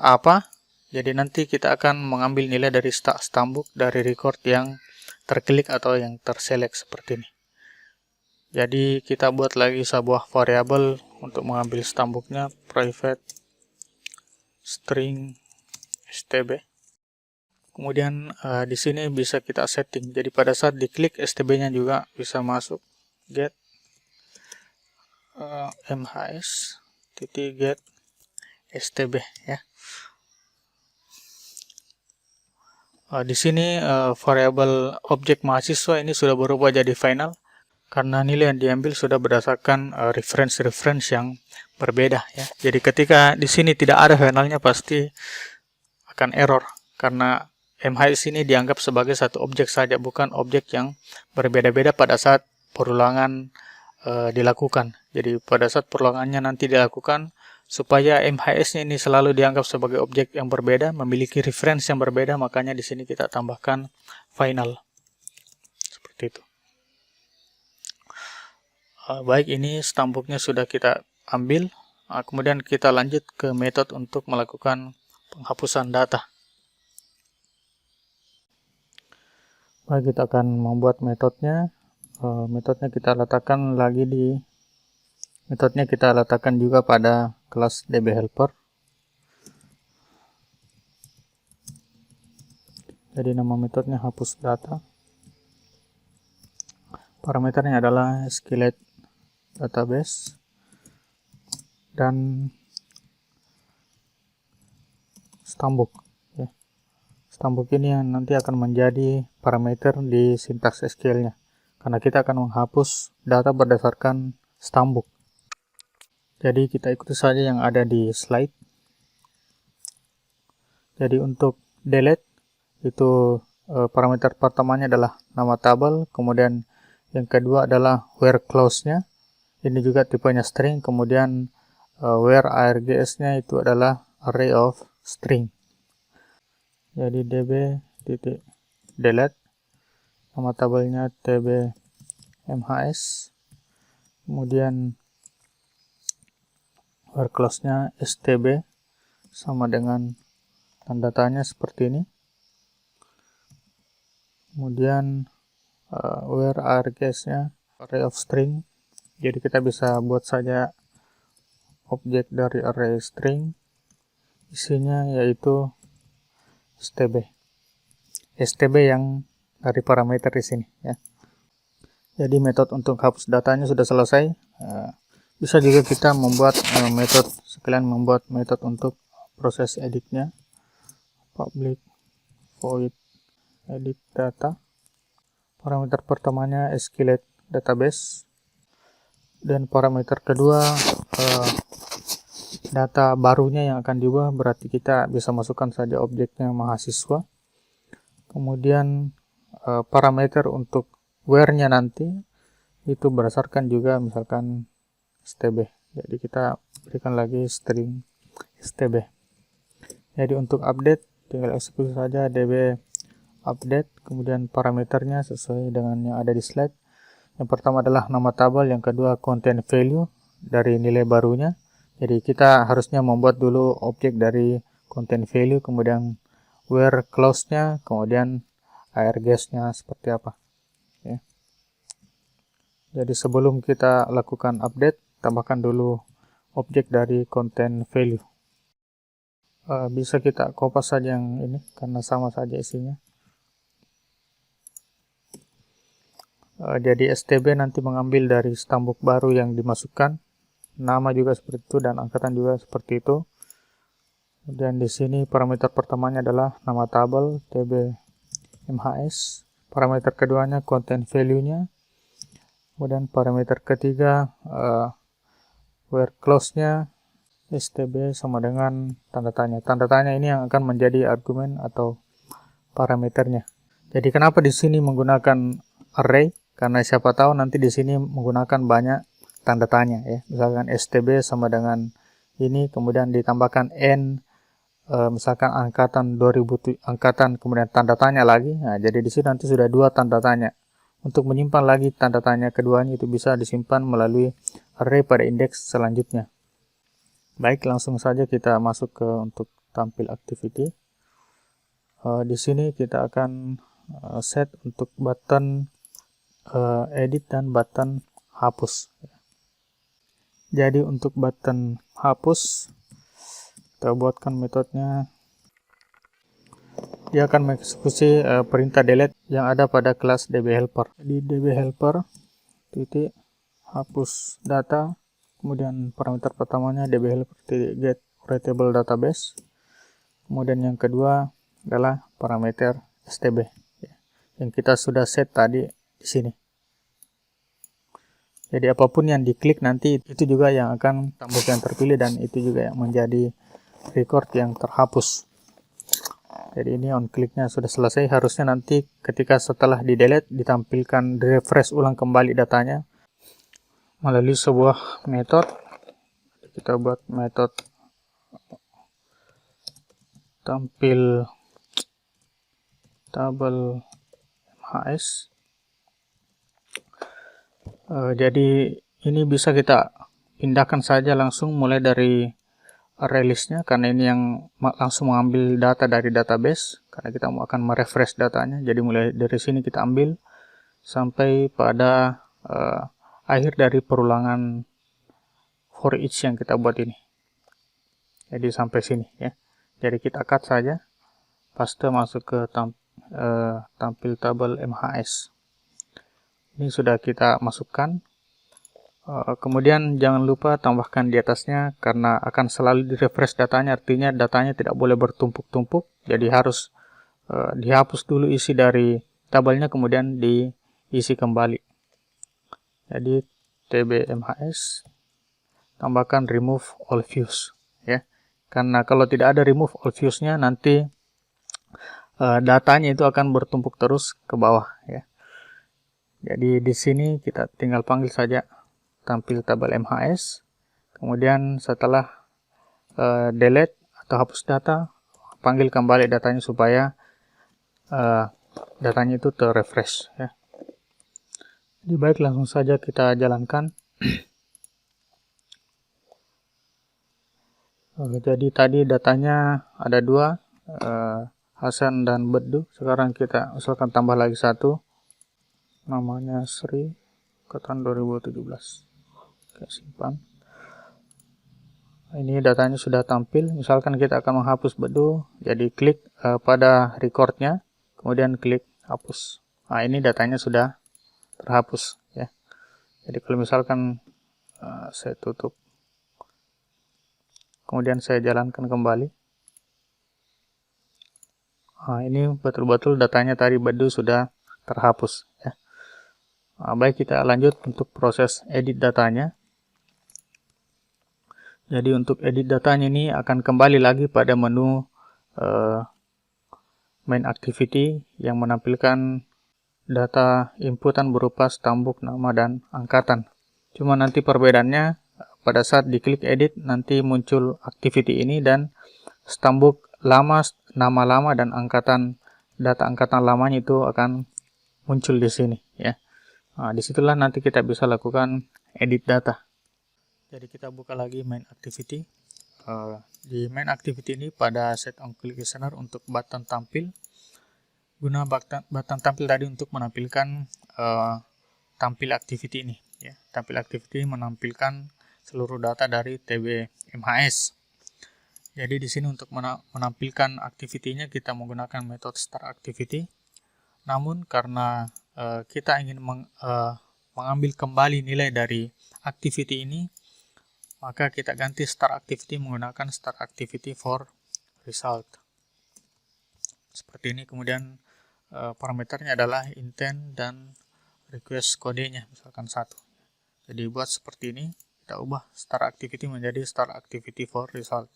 apa. Jadi nanti kita akan mengambil nilai dari stambuk dari record yang terklik atau yang terselect seperti ini. Jadi kita buat lagi sebuah variabel untuk mengambil stambuknya, private string stb. Kemudian di sini bisa kita setting. Jadi pada saat diklik stb-nya juga bisa masuk get mhs get stb ya. Di sini variabel objek mahasiswa ini sudah berubah jadi final karena nilai yang diambil sudah berdasarkan reference yang berbeda ya. Jadi ketika di sini tidak ada finalnya pasti akan error karena MHS ini dianggap sebagai satu objek saja, bukan objek yang berbeda-beda pada saat perulangan dilakukan. Jadi pada saat perulangannya nanti dilakukan, supaya MHS-nya ini selalu dianggap sebagai objek yang berbeda, memiliki reference yang berbeda, makanya di sini kita tambahkan final. Seperti itu. Baik, ini stambuknya sudah kita ambil. Kemudian kita lanjut ke metode untuk melakukan penghapusan data. Baik, kita akan membuat metodenya. Metodenya kita letakkan lagi kita letakkan juga pada kelas dbHelper. Jadi nama metodenya hapus data. Parameternya adalah SQLite database dan stambuk. Ya. Stambuk ini yang nanti akan menjadi parameter di sintaks SQL-nya. Karena kita akan menghapus data berdasarkan stambuk. Jadi kita ikuti saja yang ada di slide. Jadi untuk delete itu parameter pertamanya adalah nama tabel, kemudian yang kedua adalah where clause-nya. Ini juga tipenya string, kemudian where args-nya itu adalah array of string. Jadi db.delete, nama tabelnya tb mhs, kemudian where clause-nya stb sama dengan tanda tanya seperti ini. Kemudian where args-nya array of string. Jadi kita bisa buat saja objek dari array string. Isinya yaitu stb. stb yang dari parameter di sini ya. Jadi metode untuk hapus datanya sudah selesai. Bisa juga kita membuat sekalian membuat metode untuk proses editnya. Public void edit data. Parameter pertamanya SQLite database. Dan parameter kedua data barunya yang akan diubah, berarti kita bisa masukkan saja objeknya mahasiswa. Kemudian parameter untuk where-nya nanti itu berdasarkan juga misalkan stb. Jadi kita berikan lagi string stb. Jadi untuk update tinggal eksekusi saja db update, kemudian parameternya sesuai dengan yang ada di slide. Yang pertama adalah nama tabel, yang kedua content value dari nilai barunya. Jadi kita harusnya membuat dulu objek dari content value, kemudian where clause-nya, kemudian args-nya seperti apa. Ya. Jadi sebelum kita lakukan update, tambahkan dulu objek dari content value. Bisa kita copy saja yang ini karena sama saja isinya. Jadi stb nanti mengambil dari stambuk baru yang dimasukkan, nama juga seperti itu dan angkatan juga seperti itu. Dan di sini parameter pertamanya adalah nama tabel tb mhs, parameter keduanya content value-nya, kemudian parameter ketiga where clause-nya stb sama dengan tanda tanya. Tanda tanya ini yang akan menjadi argumen atau parameternya. Jadi kenapa di sini menggunakan array? Karena siapa tahu nanti di sini menggunakan banyak tanda tanya ya. Misalkan stb sama dengan ini, kemudian ditambahkan n, misalkan angkatan 2000 angkatan, kemudian tanda tanya lagi. Nah, jadi di sini nanti sudah dua tanda tanya. Untuk menyimpan lagi tanda tanya keduanya itu bisa disimpan melalui array pada indeks selanjutnya. Baik, langsung saja kita masuk ke untuk tampil activity. Di sini kita akan set untuk button edit dan button hapus. Jadi untuk button hapus, kita buatkan metodenya. Dia akan mengeksekusi perintah delete yang ada pada kelas dbhelper. Di dbhelper titik hapus data, kemudian parameter pertamanya dbhelper titik get writable database, kemudian yang kedua adalah parameter stb yang kita sudah set tadi di sini. Jadi apapun yang diklik nanti itu juga yang akan tambuk yang terpilih, dan itu juga yang menjadi record yang terhapus. Jadi ini on clicknya sudah selesai. Harusnya nanti ketika setelah di delete ditampilkan, di refresh ulang kembali datanya melalui sebuah metode. Kita buat metode tampil tabel MHS. Jadi ini bisa kita pindahkan saja langsung mulai dari release-nya, karena ini yang langsung mengambil data dari database, karena kita mau akan merefresh datanya. Jadi mulai dari sini kita ambil sampai pada akhir dari perulangan for each yang kita buat ini. Jadi sampai sini ya. Jadi kita cut saja, paste masuk ke tampil tabel MHS. Ini sudah kita masukkan. Kemudian jangan lupa tambahkan di atasnya, karena akan selalu di refresh datanya, artinya datanya tidak boleh bertumpuk-tumpuk. Jadi harus dihapus dulu isi dari tabelnya, kemudian diisi kembali. Jadi tbmhs tambahkan remove all views ya, karena kalau tidak ada remove all views-nya nanti datanya itu akan bertumpuk terus ke bawah ya. Jadi di sini kita tinggal panggil saja tampil tabel MHS, kemudian setelah delete atau hapus data, panggil kembali datanya supaya datanya itu terrefresh ya. Jadi baik, langsung saja kita jalankan. Jadi tadi datanya ada dua, Hasan dan Bedu. Sekarang kita usulkan tambah lagi satu, namanya Sri, angkatan 2017. Oke, simpan. Ini datanya sudah tampil. Misalkan kita akan menghapus Bedu, jadi klik pada recordnya, kemudian klik hapus. Nah, ini datanya sudah terhapus ya. Jadi kalau misalkan saya tutup, kemudian saya jalankan kembali, nah, ini betul-betul datanya tadi Bedu sudah terhapus ya. Nah, baik, kita lanjut untuk proses edit datanya. Jadi untuk edit datanya ini akan kembali lagi pada menu main activity yang menampilkan data inputan berupa stambuk, nama, dan angkatan. Cuma nanti perbedaannya pada saat diklik edit nanti muncul activity ini, dan stambuk lama, nama lama, dan angkatan, data angkatan lamanya itu akan muncul di sini ya. Nah, disitulah nanti kita bisa lakukan edit data. Jadi kita buka lagi main activity. Di main activity ini pada set on click listener untuk button tampil, guna button tampil tadi untuk menampilkan tampil activity ini ya. Tampil activity menampilkan seluruh data dari tbmhs. Jadi di sini untuk menampilkan activity-nya kita menggunakan metode start activity. Namun karena kita ingin mengambil kembali nilai dari activity ini, maka kita ganti start activity menggunakan start activity for result. Seperti ini. Kemudian parameternya adalah intent dan request kodenya, misalkan 1. Jadi buat seperti ini, kita ubah start activity menjadi start activity for result.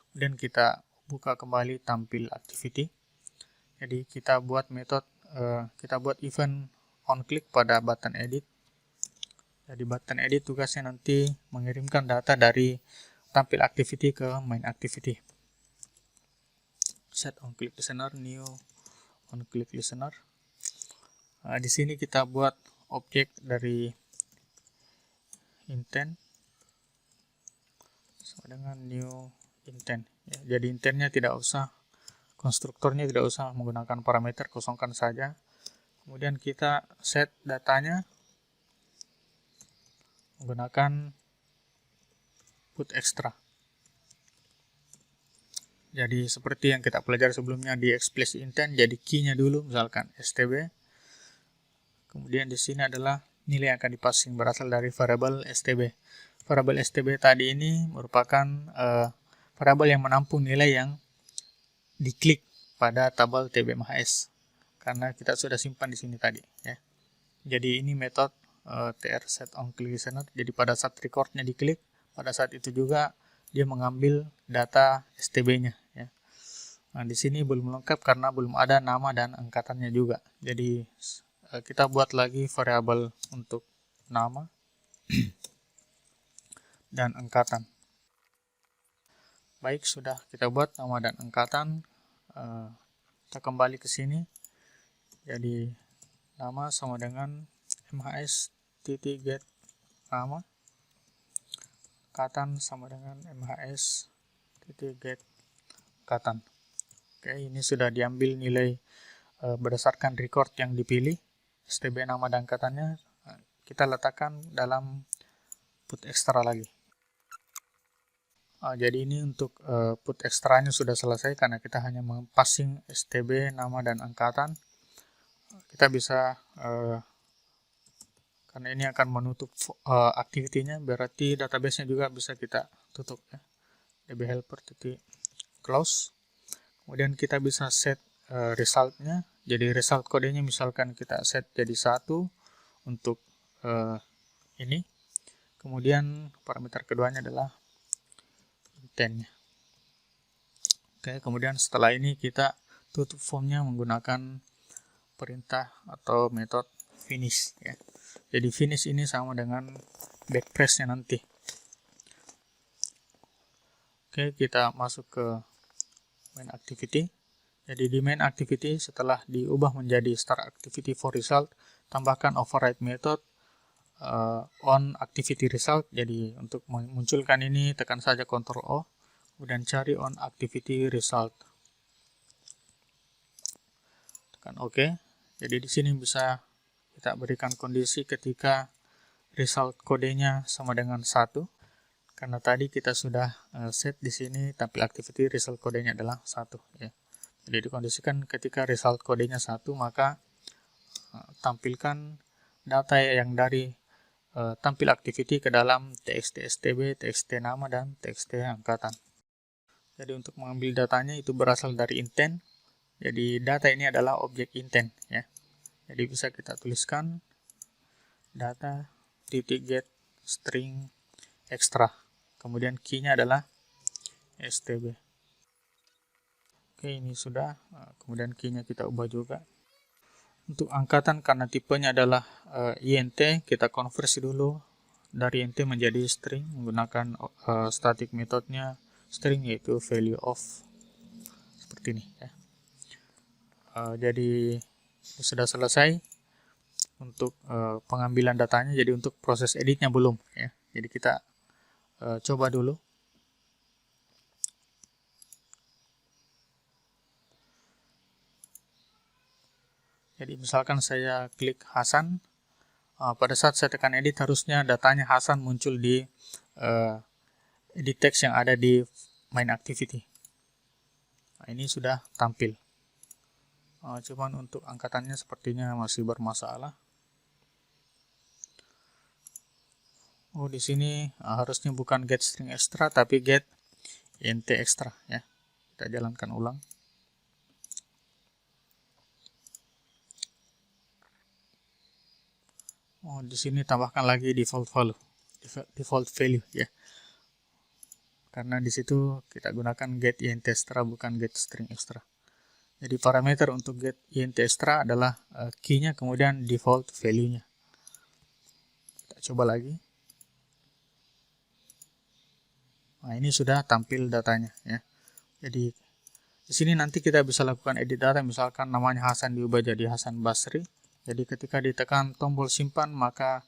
Kemudian kita buka kembali tampil activity. Jadi kita buat metode, kita buat event on click pada button edit. Jadi button edit tugasnya nanti mengirimkan data dari tampil activity ke main activity. Set on click listener, new on click listener. Di sini kita buat objek dari intent sama dengan new intent ya. Jadi intentnya tidak usah, konstruktornya tidak usah menggunakan parameter, kosongkan saja. Kemudian kita set datanya menggunakan put extra. Jadi seperti yang kita pelajari sebelumnya di explicit intent, jadi key-nya dulu misalkan stb. Kemudian di sini adalah nilai yang akan dipassing berasal dari variabel stb. Variabel stb tadi ini merupakan variabel yang menampung nilai yang diklik pada tabel tbmhs karena kita sudah simpan di sini tadi ya. Jadi ini metode tr set on click listener. Jadi pada saat recordnya diklik, pada saat itu juga dia mengambil data stb-nya ya. Nah, di sini belum lengkap karena belum ada nama dan angkatannya juga. Jadi kita buat lagi variabel untuk nama dan angkatan. Baik, sudah kita buat nama dan angkatan. Kita kembali ke sini. Jadi nama sama dengan mhs titik get nama, angkatan sama dengan mhs titik get angkatan. Oke, ini sudah diambil nilai berdasarkan record yang dipilih, stb nama dan angkatannya. Kita letakkan dalam put extra lagi. Jadi ini untuk put ekstranya sudah selesai karena kita hanya passing stb nama dan angkatan. Kita bisa karena ini akan menutup activity-nya, berarti database-nya juga bisa kita tutup ya. dbhelper.close. Kemudian kita bisa set result-nya. Jadi result kodenya misalkan kita set jadi 1 untuk ini. Kemudian parameter keduanya adalah intent-nya. Oke, kemudian setelah ini kita tutup formnya menggunakan perintah atau metode finish ya. Jadi finish ini sama dengan backpress-nya nanti. Oke, kita masuk ke main activity. Jadi di main activity setelah diubah menjadi start activity for result, tambahkan override method on activity result. Jadi untuk memunculkan ini tekan saja Ctrl O, kemudian cari on activity result. Tekan OK. Jadi di sini bisa kita berikan kondisi ketika result kodenya sama dengan 1. Karena tadi kita sudah set di sini tampil activity result kodenya adalah 1 ya. Jadi dikondisikan ketika result kodenya 1, maka tampilkan data yang dari tampil activity ke dalam txt stb, txt nama dan txt angkatan. Jadi untuk mengambil datanya itu berasal dari intent. Jadi data ini adalah objek intent ya. Jadi bisa kita tuliskan data titik get string extra. Kemudian key-nya adalah stb. Oke, ini sudah. Kemudian key-nya kita ubah juga. Untuk angkatan karena tipenya adalah int, kita konversi dulu dari int menjadi string menggunakan static metodenya string, yaitu value of, seperti ini ya. Jadi sudah selesai untuk pengambilan datanya. Jadi untuk proses editnya belum ya. Jadi kita coba dulu. Jadi misalkan saya klik Hasan, pada saat saya tekan edit harusnya datanya Hasan muncul di edit text yang ada di main activity. Nah, ini sudah tampil. Cuman untuk angkatannya sepertinya masih bermasalah. Di sini harusnya bukan get string extra tapi get int extra ya. Kita jalankan ulang. Di sini tambahkan lagi default value ya. Karena di situ kita gunakan get int extra bukan get string extra. Jadi parameter untuk get int extra adalah key-nya kemudian default value-nya. Kita coba lagi. Nah, ini sudah tampil datanya ya. Jadi di sini nanti kita bisa lakukan edit data, misalkan namanya Hasan diubah jadi Hasan Basri. Jadi ketika ditekan tombol simpan maka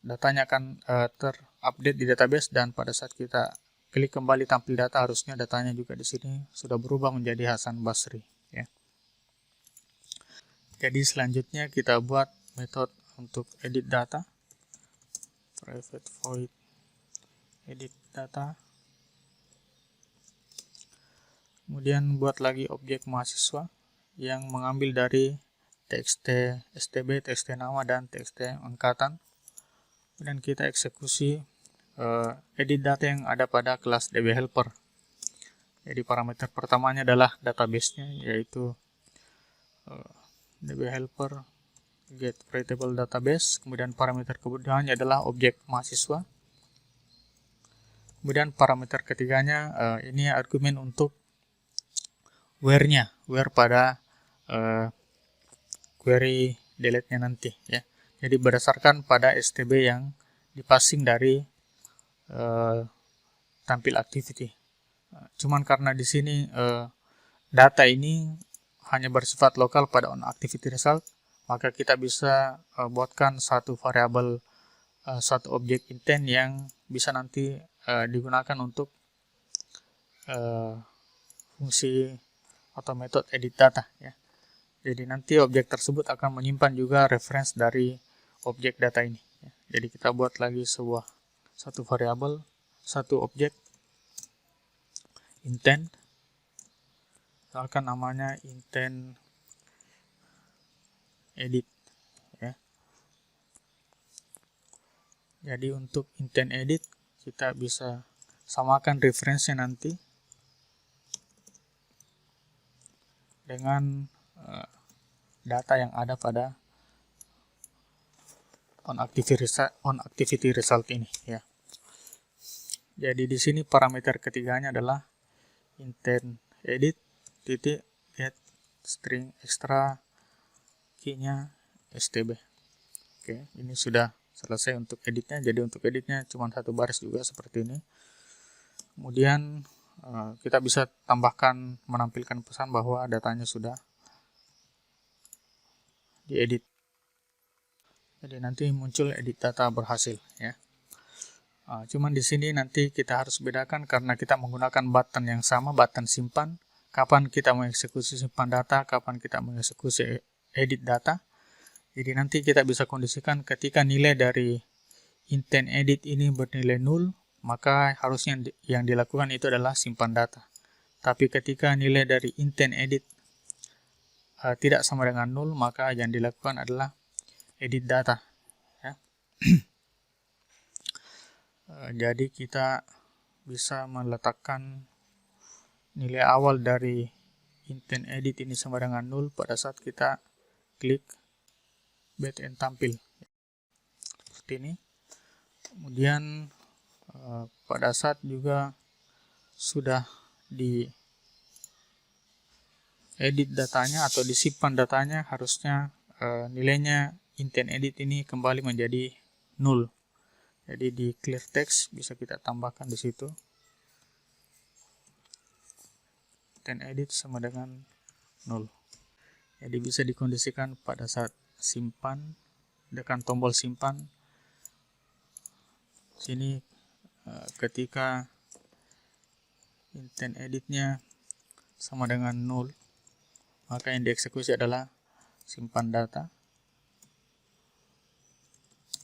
datanya akan terupdate di database, dan pada saat kita klik kembali tampil data, harusnya datanya juga di sini sudah berubah menjadi Hasan Basri ya. Jadi selanjutnya kita buat metode untuk edit data, private void edit data. Kemudian buat lagi objek mahasiswa yang mengambil dari txt stb, txt nama, dan txt angkatan. Dan kita eksekusi edit data yang ada pada kelas DB Helper. Jadi parameter pertamanya adalah database-nya, yaitu DB Helper get creatable database. Kemudian parameter keduanya adalah objek mahasiswa. Kemudian parameter ketiganya ini argumen untuk where-nya, where pada query delete-nya nanti ya. Jadi berdasarkan pada STB yang dipassing dari tampil activity. Cuman karena di sini data ini hanya bersifat lokal pada on activity result, maka kita bisa buatkan satu variabel, satu objek intent yang bisa nanti digunakan untuk fungsi atau metode edit data ya. Jadi nanti objek tersebut akan menyimpan juga reference dari objek data ini ya. Jadi kita buat lagi satu variabel, satu objek intent, misalkan namanya intent edit ya. Jadi untuk intent edit kita bisa samakan reference-nya nanti dengan data yang ada pada on activity result ini ya. Jadi di sini parameter ketiganya adalah intent edit titik get string extra key-nya stb. Oke, ini sudah selesai untuk editnya. Jadi untuk editnya cuma satu baris juga seperti ini. Kemudian kita bisa tambahkan, menampilkan pesan bahwa datanya sudah diedit. Jadi nanti muncul edit data berhasil ya. Cuman di sini nanti kita harus bedakan karena kita menggunakan button yang sama, button simpan. Kapan kita mengeksekusi simpan data, kapan kita mengeksekusi edit data. Jadi nanti kita bisa kondisikan ketika nilai dari intent edit ini bernilai 0, maka harusnya yang dilakukan itu adalah simpan data. Tapi ketika nilai dari intent edit tidak sama dengan 0, maka yang dilakukan adalah edit data ya. Jadi kita bisa meletakkan nilai awal dari intent edit ini sama dengan 0 pada saat kita klik bed and tampil seperti ini. Kemudian pada saat juga sudah di edit datanya atau disimpan datanya, harusnya nilainya intent edit ini kembali menjadi 0. Jadi di clear text bisa kita tambahkan di situ intent edit sama dengan 0. Jadi bisa dikondisikan pada saat simpan, tekan tombol simpan. Sini ketika intent editnya sama dengan 0, maka yang dieksekusi adalah simpan data.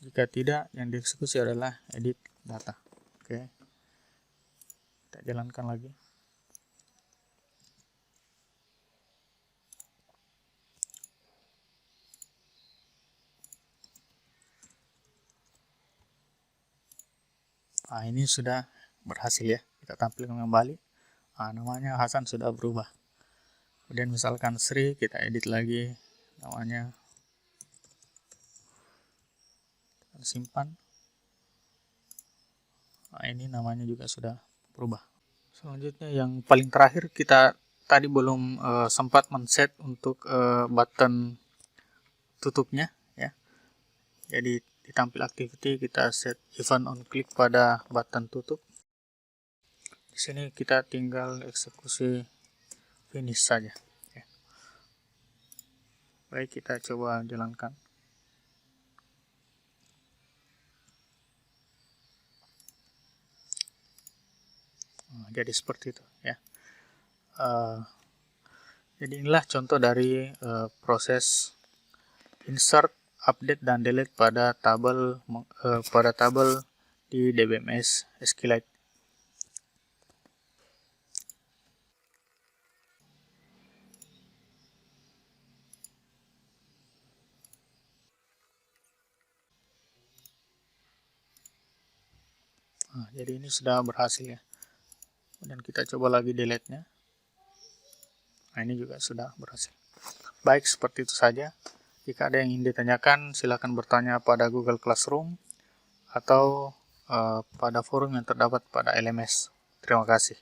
Jika tidak, yang dieksekusi adalah edit data. Oke, kita jalankan lagi. Ini sudah berhasil ya, kita tampilkan kembali. Namanya Hasan sudah berubah. Kemudian misalkan Sri, kita edit lagi namanya, simpan. Ini namanya juga sudah berubah. Selanjutnya yang paling terakhir, kita tadi belum sempat men-set untuk button tutupnya ya. Jadi di tampil activity kita set event on click pada button tutup. Di sini kita tinggal eksekusi finish saja ya. Baik, kita coba jalankan. Jadi seperti itu ya. Jadi inilah contoh dari proses insert, update, dan delete pada tabel di DBMS SQLite. Jadi ini sudah berhasil ya. Dan kita coba lagi delete-nya. Ini juga sudah berhasil. Baik, seperti itu saja. Jika ada yang ingin ditanyakan, silakan bertanya pada Google Classroom atau pada forum yang terdapat pada LMS. Terima kasih.